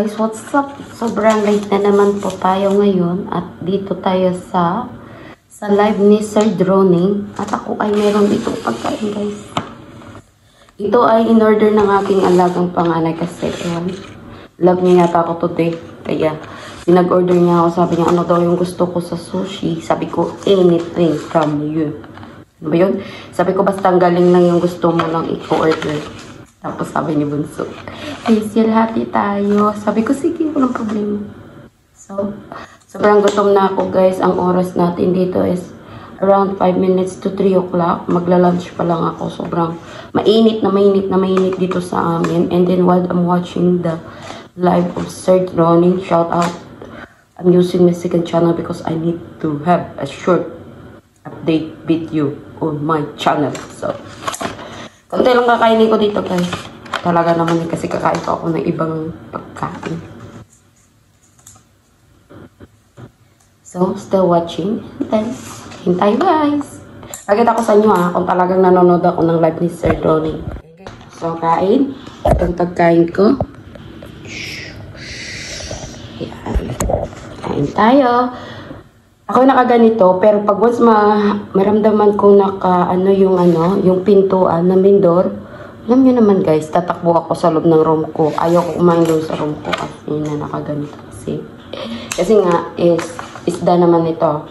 guys, what's up? Sobrang late na naman po tayo ngayon at dito tayo sa live ni Sir Droning at ako ay meron ditong pagkain guys. Ito ay in-order ng aking alagang panganay kasi love niya yata ako today. Kaya pinag-order niya ako, sabi niya ano daw yung gusto ko sa sushi. Sabi ko anything from you. Ano ba yun? Sabi ko basta galing lang yung gusto mo lang i-order. Tapos sabi ni Bunso, facial hati tayo. Sabi ko, sige, walang problema. So, sobrang gutom na ako guys. Ang oras natin dito is around 5 minutes to 3 o'clock. Magla-lunch pa lang ako. Sobrang mainit dito sa amin. And then while I'm watching the live of Sir Droning, shout out. I'm using my second channel because I need to have a short update video on my channel. So, konti lang kakainin ko dito guys. Talaga naman kasi kakain pa ako ng ibang pagkain. So, still watching. Then, hintay guys. Pakita ko sa inyo kung talagang nanonood ako ng live ni Sir Droning. So, kain. Itong pagkain ko. Yan. Kain tayo. Ako nakaganito, pero pag once maramdaman ko yung pintuan ng main door, alam nyo naman guys, tatakbo ako sa loob ng room ko. Ayaw ko kumain doon sa room ko kasi na nakaganito kasi nga isda naman ito.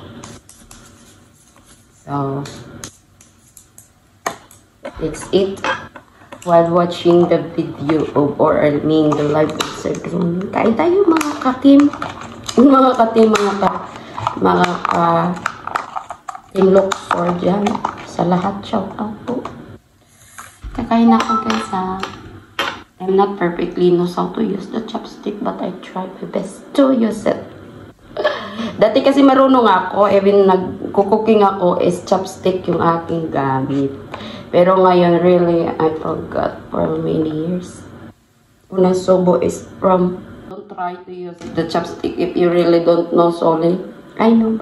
So, let's eat while watching the video of the live of Sir Droning. Kain tayo mga kakim. Mga Team Luxor dyan. Sa lahat, shout out po. Kakain ako guys I'm not perfectly knows how to use the chopstick but I try my best to use it. Dati kasi marunong ako, even nagkukuking ako is chopstick yung aking gamit. Pero ngayon really I forgot for many years. Unang subo is from don't try to use the chopstick if you really don't know solely. I know.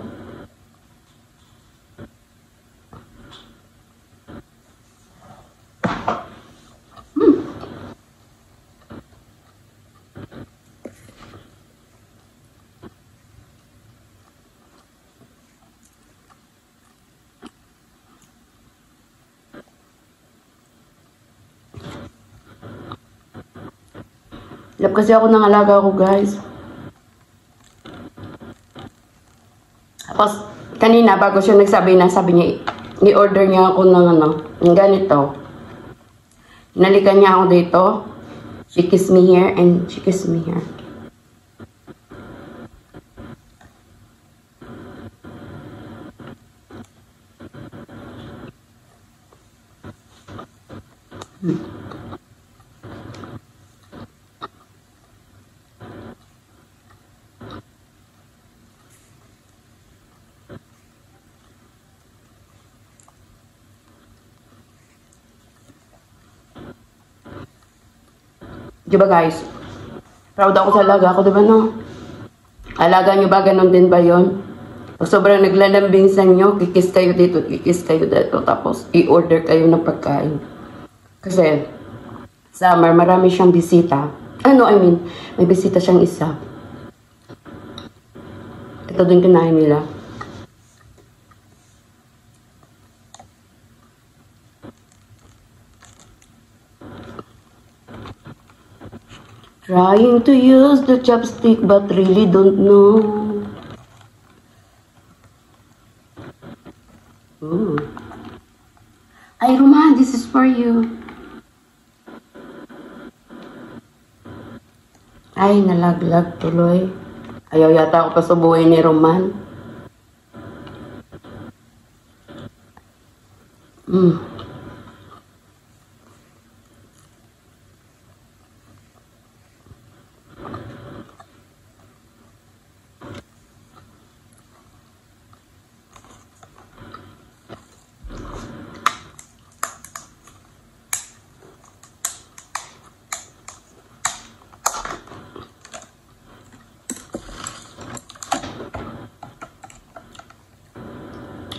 Love kasi ako ng alaga ko guys. Tapos, kanina, bago siya nagsabi sabi niya, i-order niya ako ng ganito. Nalikan niya ako dito. She kissed me here and she kissed me here. Diba guys? Proud ako sa alaga ko, diba no? Alaga nyo ba? Ganon din ba yun? Pag sobrang naglalambing sa inyo, kikis kayo dito, kikis kayo dito, tapos i-order kayo ng pagkain. Kasi, summer, marami siyang bisita. May bisita siyang isa. Ito din kinain nila. Trying to use the chopstick but really don't know. Ooh. Ay, Roman, this is for you. Ay, nalaglag tuloy. Ayaw yata ako pasubuhin ni Roman.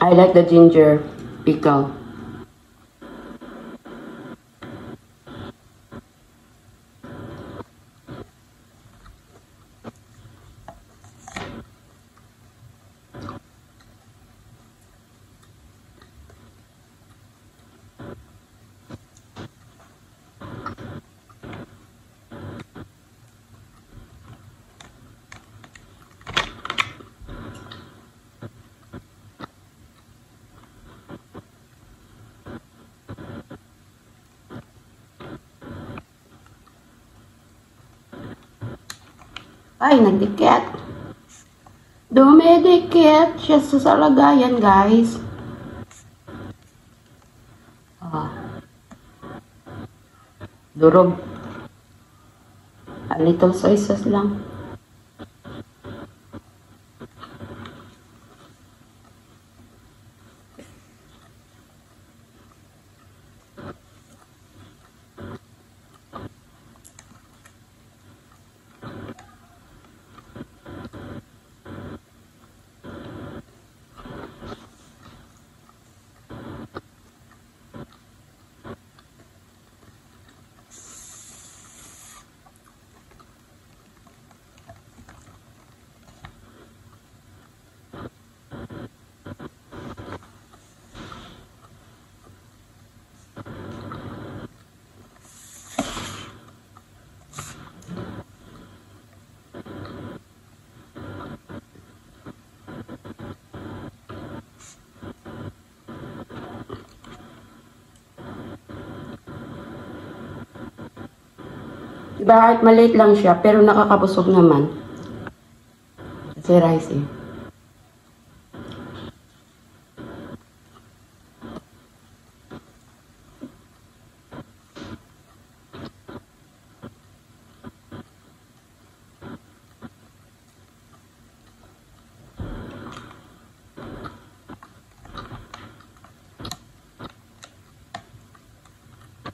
I like the ginger pickle. Ay, nagdikit. Dumidikit siya sa lagayan, guys. Durog. A little soy sauce lang. Kahit maliit lang siya, pero nakakabusog naman. Kasi rice eh.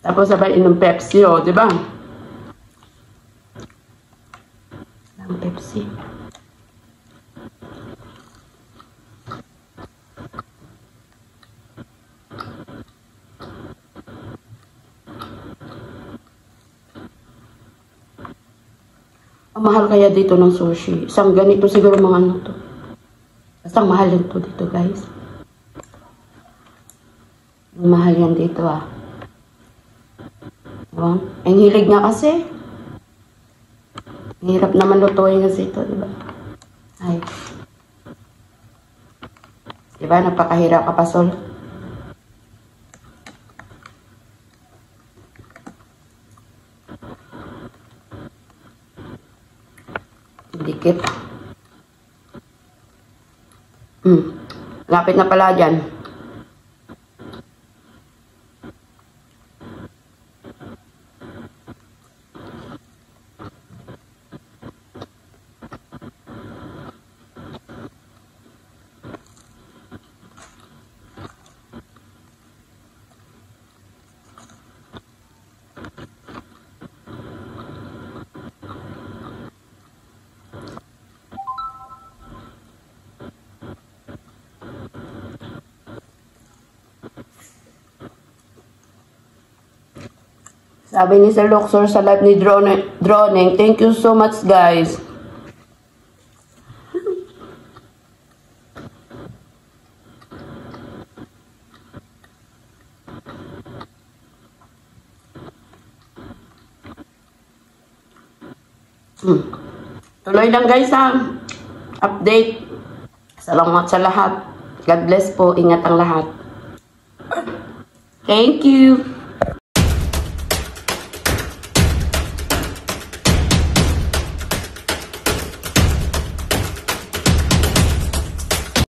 Tapos sabay inom Pepsi, oh, di ba? Pepsi. Ang mahal kaya dito ng sushi. Isang ganito siguro mga ano to. Basta mahal yan to dito, guys. Mahal yan dito, ah. Diba? Ang hilig nga kasi. Hirap naman lutuin kasi ito, diba? Ay. Diba? Napakahirap kapasol. Dikit. Lapit na pala dyan. Sabi ni Sir Luxor sa live ni Droning, thank you so much, guys. Tuloy lang, guys, ha. Update. Salamat sa lahat. God bless po. Ingat ang lahat. Thank you.